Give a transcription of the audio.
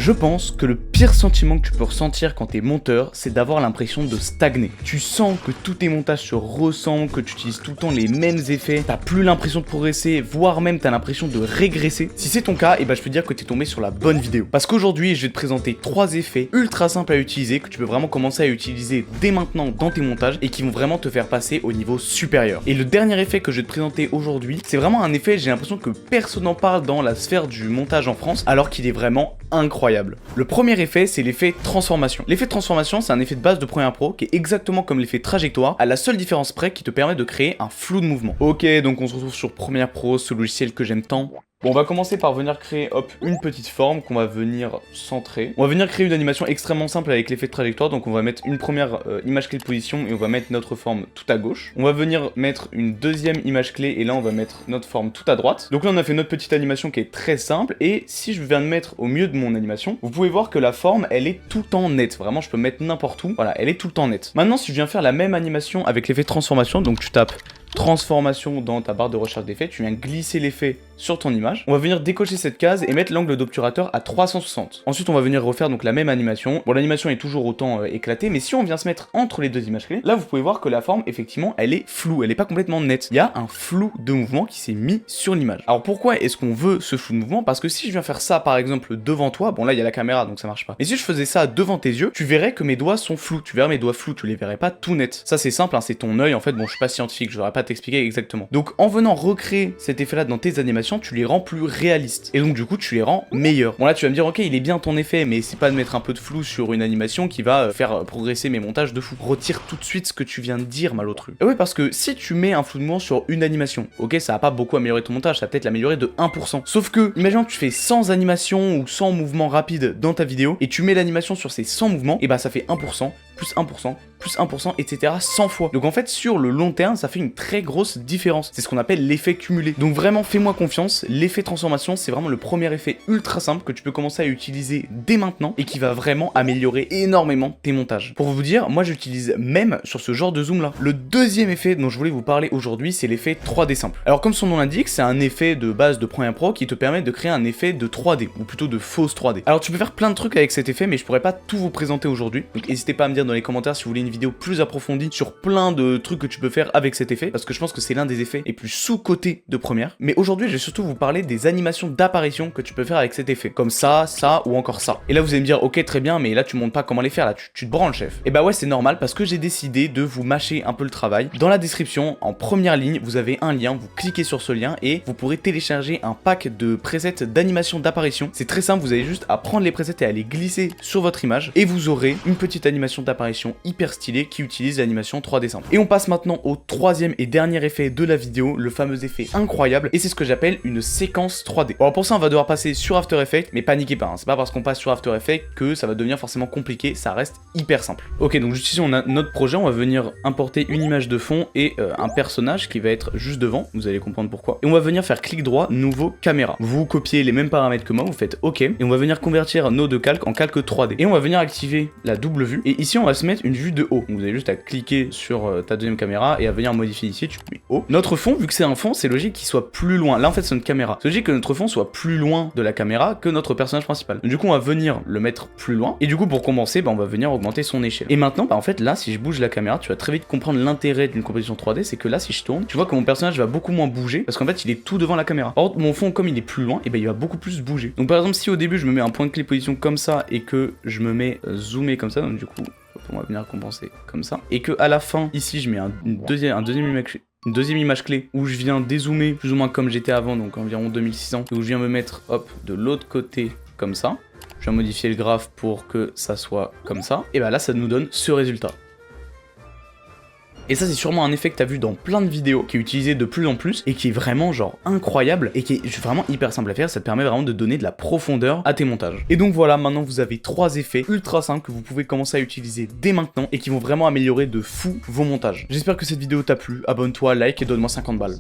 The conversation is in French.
Je pense que le pire sentiment que tu peux ressentir quand t'es monteur, c'est d'avoir l'impression de stagner. Tu sens que tous tes montages se ressemblent, que tu utilises tout le temps les mêmes effets, t'as plus l'impression de progresser, voire même t'as l'impression de régresser. Si c'est ton cas, et je peux dire que t'es tombé sur la bonne vidéo. Parce qu'aujourd'hui, je vais te présenter 3 effets ultra simples à utiliser, que tu peux vraiment commencer à utiliser dès maintenant dans tes montages, et qui vont vraiment te faire passer au niveau supérieur. Et le dernier effet que je vais te présenter aujourd'hui, c'est vraiment un effet, j'ai l'impression que personne n'en parle dans la sphère du montage en France, alors qu'il est vraiment incroyable. Le premier effet, c'est l'effet transformation. L'effet transformation, c'est un effet de base de Premiere Pro qui est exactement comme l'effet trajectoire, à la seule différence près qui te permet de créer un flou de mouvement. Ok, donc on se retrouve sur Premiere Pro, ce logiciel que j'aime tant. Bon, on va commencer par venir créer, hop, une petite forme qu'on va venir centrer. On va venir créer une animation extrêmement simple avec l'effet de trajectoire, donc on va mettre une première image clé de position et on va mettre notre forme tout à gauche. On va venir mettre une deuxième image clé et là on va mettre notre forme tout à droite. Donc là on a fait notre petite animation qui est très simple et si je viens de mettre au milieu de mon animation, vous pouvez voir que la forme elle est tout le temps nette. Vraiment je peux mettre n'importe où, voilà, elle est tout le temps nette. Maintenant si je viens faire la même animation avec l'effet transformation, donc tu tapes transformation dans ta barre de recherche d'effets, tu viens glisser l'effet sur ton image. On va venir décocher cette case et mettre l'angle d'obturateur à 360. Ensuite, on va venir refaire donc la même animation. Bon, l'animation est toujours autant éclatée, mais si on vient se mettre entre les deux images clés, là, vous pouvez voir que la forme, effectivement, elle est floue, elle est pas complètement nette. Il y a un flou de mouvement qui s'est mis sur l'image. Alors, pourquoi est-ce qu'on veut ce flou de mouvement? Parce que si je viens faire ça, par exemple, devant toi, bon, là, il y a la caméra, donc ça marche pas. Mais si je faisais ça devant tes yeux, tu verrais que mes doigts sont flous. Tu verrais mes doigts flous, tu les verrais pas tout net. Ça, c'est simple, hein, c'est ton œil. En fait, bon, je suis pas scientifique, je devrais pas t'expliquer exactement. Donc, en venant recréer cet effet-là dans tes animations, tu les rends plus réalistes. Et donc du coup tu les rends meilleurs. Bon là tu vas me dire ok il est bien ton effet mais c'est pas de mettre un peu de flou sur une animation qui va faire progresser mes montages de fou. Retire tout de suite ce que tu viens de dire malotru. Et ouais parce que si tu mets un flou de mouvement sur une animation, ok ça va pas beaucoup améliorer ton montage, ça va peut-être l'améliorer de 1%. Sauf que imaginons que tu fais 100 animations ou 100 mouvements rapides dans ta vidéo et tu mets l'animation sur ces 100 mouvements et bah ça fait 1%, plus 1%, plus 1%, etc. 100 fois. Donc en fait sur le long terme ça fait une très grosse différence. C'est ce qu'on appelle l'effet cumulé. Donc vraiment fais-moi confiance, l'effet transformation c'est vraiment le premier effet ultra simple que tu peux commencer à utiliser dès maintenant et qui va vraiment améliorer énormément tes montages. Pour vous dire, moi j'utilise même sur ce genre de zoom là. Le deuxième effet dont je voulais vous parler aujourd'hui c'est l'effet 3D simple. Alors comme son nom l'indique, c'est un effet de base de Premiere Pro qui te permet de créer un effet de 3D ou plutôt de fausse 3D. Alors tu peux faire plein de trucs avec cet effet mais je pourrais pas tout vous présenter aujourd'hui. Donc n'hésitez pas à me dire dans les commentaires si vous voulez une vidéo plus approfondie sur plein de trucs que tu peux faire avec cet effet parce que je pense que c'est l'un des effets les plus sous-cotés de Premiere. Mais aujourd'hui je vais surtout vous parler des animations d'apparition que tu peux faire avec cet effet, comme ça, ça ou encore ça. Et là vous allez me dire ok très bien mais là tu montres pas comment les faire, là tu te branles chef. Et bah ouais c'est normal parce que j'ai décidé de vous mâcher un peu le travail. Dans la description, en première ligne, vous avez un lien, vous cliquez sur ce lien et vous pourrez télécharger un pack de presets d'animation d'apparition. C'est très simple, vous avez juste à prendre les presets et à les glisser sur votre image et vous aurez une petite animation d'apparition hyper stylée qui utilise l'animation 3D simple. Et on passe maintenant au troisième et dernier effet de la vidéo, le fameux effet incroyable et c'est ce que j'appelle une séquence 3D. Bon, pour ça on va devoir passer sur After Effects, mais paniquez pas, hein. C'est pas parce qu'on passe sur After Effects que ça va devenir forcément compliqué, ça reste hyper simple. Ok, donc juste ici on a notre projet, on va venir importer une image de fond et un personnage qui va être juste devant, vous allez comprendre pourquoi. Et on va venir faire clic droit, nouveau caméra. Vous copiez les mêmes paramètres que moi, vous faites OK, et on va venir convertir nos deux calques en calque 3D. Et on va venir activer la double vue, et ici on va se mettre une vue de haut. Donc vous avez juste à cliquer sur ta deuxième caméra et à venir modifier ici, tu mets haut. Notre fond, vu que c'est un fond, c'est logique qu'il soit plus loin. Là en fait c'est notre caméra. C'est logique que notre fond soit plus loin de la caméra que notre personnage principal. Donc, du coup on va venir le mettre plus loin et du coup pour compenser on va venir augmenter son échelle. Et maintenant en fait là si je bouge la caméra tu vas très vite comprendre l'intérêt d'une composition 3D, c'est que là si je tourne tu vois que mon personnage va beaucoup moins bouger parce qu'en fait il est tout devant la caméra. Or mon fond comme il est plus loin et il va beaucoup plus bouger. Donc par exemple si au début je me mets un point de clé position comme ça et que je me mets zoomé comme ça, donc du coup on va venir compenser comme ça et que à la fin ici je mets une deuxième image clé où je viens dézoomer plus ou moins comme j'étais avant, donc environ 2600, et où je viens me mettre hop de l'autre côté comme ça. Je viens modifier le graphe pour que ça soit comme ça. Et bah là ça nous donne ce résultat. Et ça c'est sûrement un effet que t'as vu dans plein de vidéos, qui est utilisé de plus en plus, et qui est vraiment genre incroyable, et qui est vraiment hyper simple à faire, ça te permet vraiment de donner de la profondeur à tes montages. Et donc voilà, maintenant vous avez 3 effets ultra simples que vous pouvez commencer à utiliser dès maintenant, et qui vont vraiment améliorer de fou vos montages. J'espère que cette vidéo t'a plu, abonne-toi, like et donne-moi 50 balles.